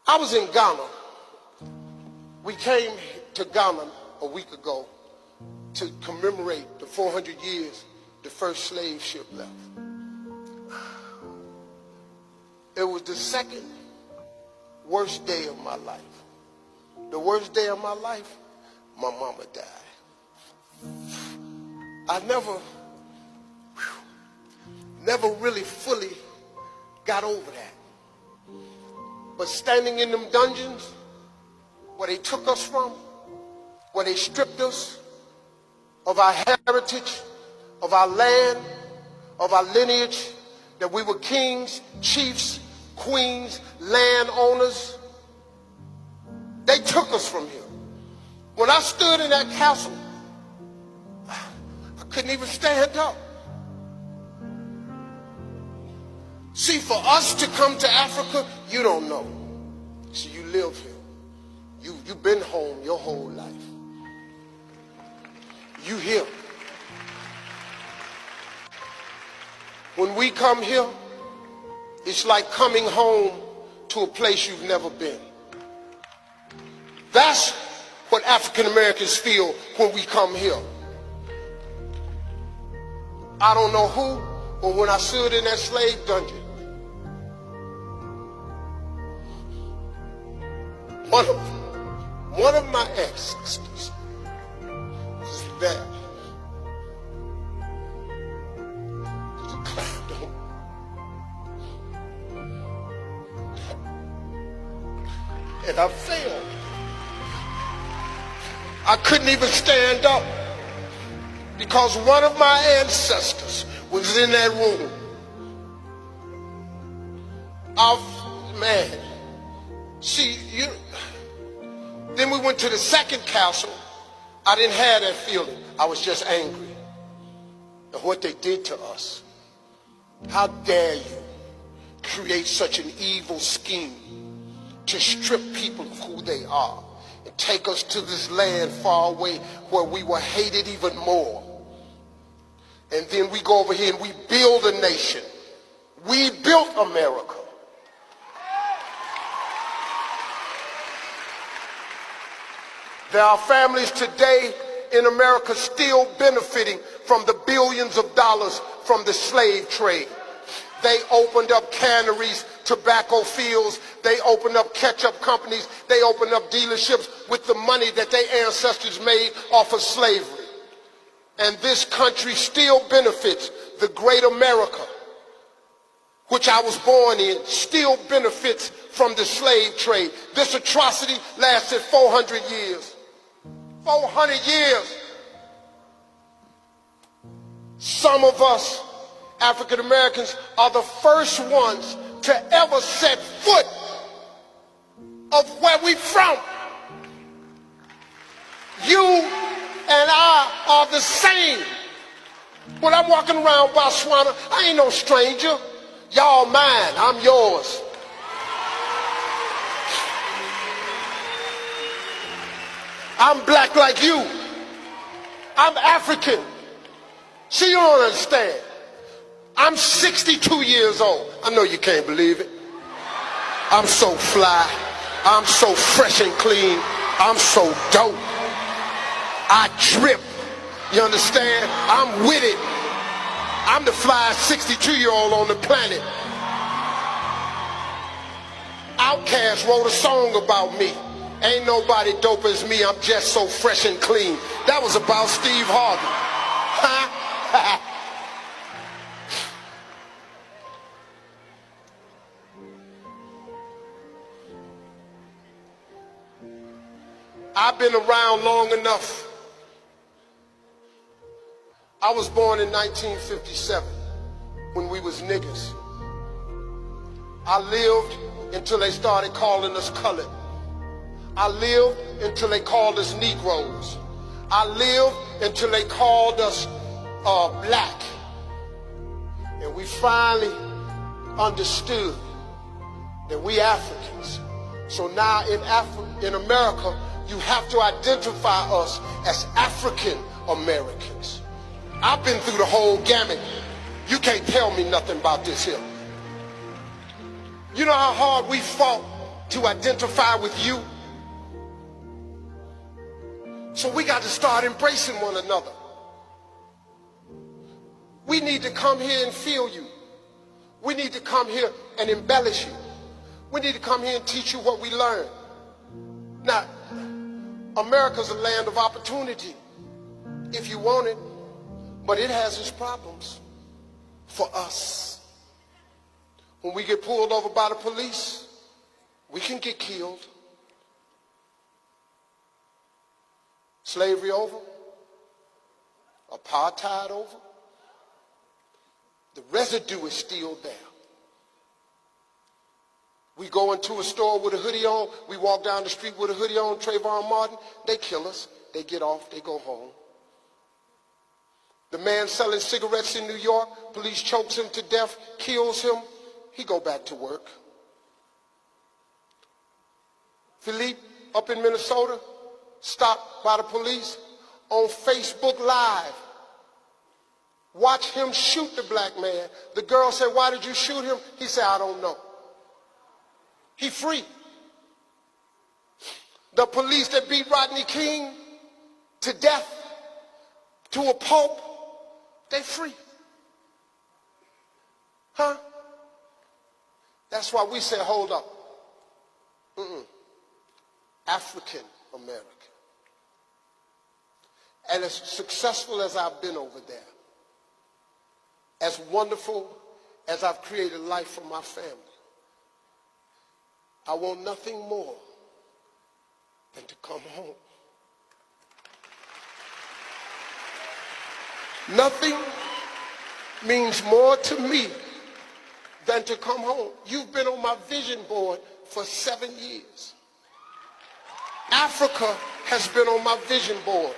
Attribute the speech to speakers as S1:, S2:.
S1: I was in Ghana. We came to Ghana a week ago to commemorate the 400 years the first slave ship left. It was the second worst day of my life. The worst day of my life, my mama died. I never really fully got over that. But standing in them dungeons where they took us from, where they stripped us of our heritage, of our land, of our lineage, that we were kings, chiefs, queens, landowners. They took us from here. When I stood in that castle, I couldn't even stand up. See, for us to come to Africa, you don't know. See, you live here. You've been home your whole life. You here. When we come here, it's like coming home to a place you've never been. That's what African Americans feel when we come here. I don't know who, but when I stood in that slave dungeon, one of my ancestors was there. He climbed on. And I fell. I couldn't even stand up because one of my ancestors was in that room. Man, see, then we went to the second castle. I didn't have that feeling. I was just angry at what they did to us. How dare you create such an evil scheme to strip people of who they are and take us to this land far away where we were hated even more. And then we go over here and we build a nation. We built America. There are families today in America still benefiting from the billions of dollars from the slave trade. They opened up canneries, tobacco fields, they opened up ketchup companies, they opened up dealerships with the money that their ancestors made off of slavery. And this country still benefits. The great America, which I was born in, still benefits from the slave trade. This atrocity lasted 400 years. 400 years. Some of us, African Americans, are the first ones to ever set foot of where we from. You and I are the same. When I'm walking around Botswana, I ain't no stranger. Y'all mine, I'm yours. I'm black like you. I'm African. See, you don't understand. I'm 62 years old. I know you can't believe it. I'm so fly. I'm so fresh and clean. I'm so dope. I drip. You understand? I'm with it. I'm the flyest 62-year-old on the planet. Outkast wrote a song about me. Ain't nobody dope as me, I'm just so fresh and clean. That was about Steve Harvey. Huh? I've been around long enough. I was born in 1957 when we was niggas. I lived until they started calling us colored. I lived until they called us Negroes. I lived until they called us black. And we finally understood that we Africans. So now in America, you have to identify us as African Americans. I've been through the whole gamut. You can't tell me nothing about this here. You know how hard we fought to identify with you. So we got to start embracing one another. We need to come here and feel you. We need to come here and embellish you. We need to come here and teach you what we learned. Now, America's a land of opportunity if you want it, but it has its problems for us. When we get pulled over by the police, we can get killed. Slavery over, apartheid over, the residue is still there. We go into a store with a hoodie on, we walk down the street with a hoodie on, Trayvon Martin, they kill us, they get off, they go home. The man selling cigarettes in New York, police chokes him to death, kills him, he go back to work. Philippe up in Minnesota, stopped by the police on Facebook Live. Watch him shoot the black man. The girl said, "Why did you shoot him?" He said, "I don't know." He free. The police that beat Rodney King to death, to a pulp, they free. Huh? That's why we say, hold up. African American. And as successful as I've been over there, as wonderful as I've created life for my family, I want nothing more than to come home. Nothing means more to me than to come home. You've been on my vision board for 7 years. Africa has been on my vision board